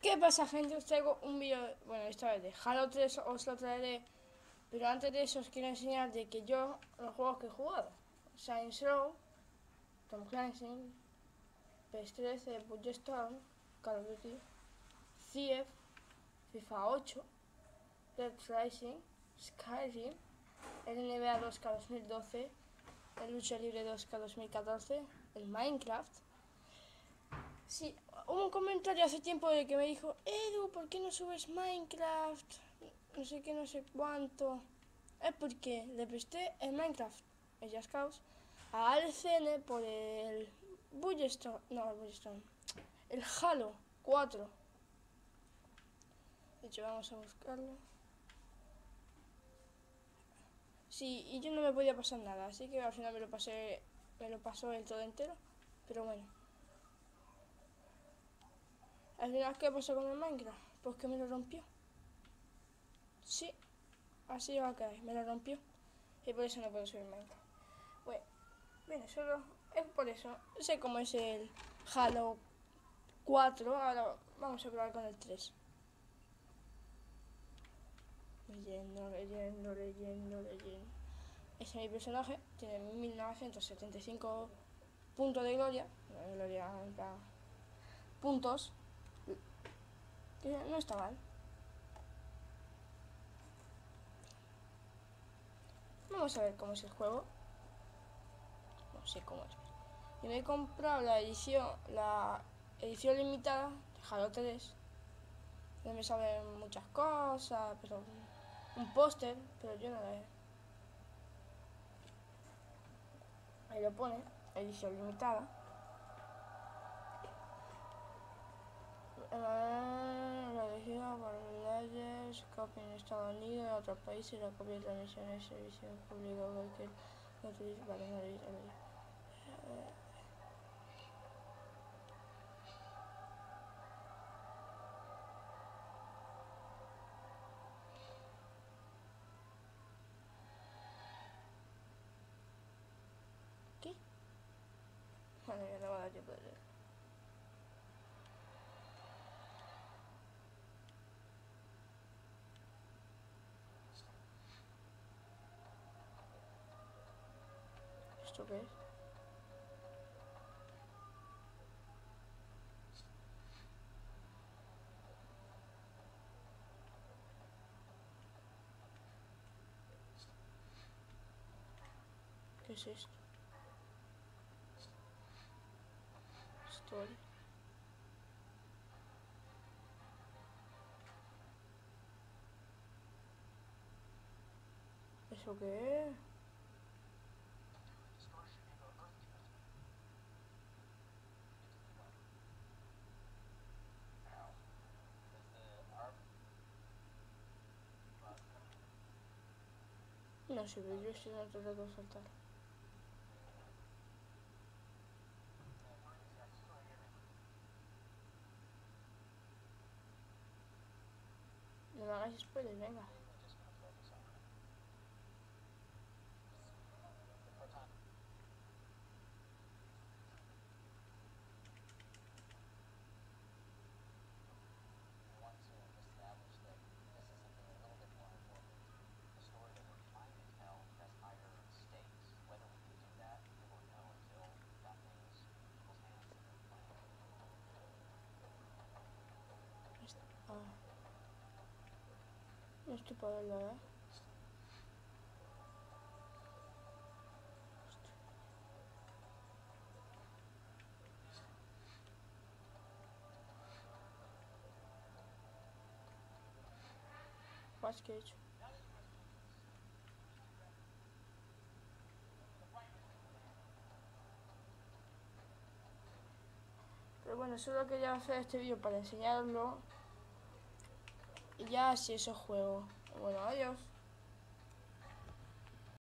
¿Qué pasa, gente? Os traigo un vídeo, bueno, esta vez de Halo 3, os lo traeré, pero antes de eso os quiero enseñar de que yo, los juegos que he jugado: Saints Row, Tom Clancy, PS13, Bulletstorm, Call of Duty, Thief, FIFA 8, Dead Rising, Skyrim, el NBA 2K 2012, el Lucha Libre 2K 2014, el Minecraft. Sí, hubo un comentario hace tiempo de que me dijo: Edu, ¿por qué no subes Minecraft? No sé qué, no sé cuánto. Es porque le presté el Minecraft, el Just Cause, a ALCN por el Bulletstorm, no, el Bulletstorm, el Halo 4. De hecho, vamos a buscarlo. Sí, y yo no me podía pasar nada, así que al final me lo pasó el todo entero. Pero bueno. Al final, ¿qué pasó con el Minecraft? Pues que me lo rompió. Sí, así va a caer, me lo rompió. Y por eso no puedo subir Minecraft. Bueno, solo es por eso. Sé cómo es el Halo 4. Ahora vamos a probar con el 3. Leyendo. Ese es mi personaje. Tiene 1975 puntos de gloria. Gloria, puntos. Que no está mal. Vamos a ver cómo es el juego. No sé cómo es. Yo me he comprado la edición limitada de Halo 3, donde me saben muchas cosas, pero un póster, pero yo no la. Ahí lo pone, edición limitada. La elegida para leyes, copia en Estados Unidos, en otros países, la copia de transmisiones, servicio público, cualquier no utiliza para no leer. ¿Qué? Bueno, ya no va a dar tiempo de leer. ¿Esto qué es? ¿Qué es esto? Story. ¿Eso qué es? No sé, pero yo estoy tratando de saltar. No me hagas spoilers, venga. Ah, no estoy para verlo, ¿eh? Más que he hecho. Pero bueno, solo quería hacer este vídeo para enseñarlo. Y ya, si eso juego. Bueno, adiós.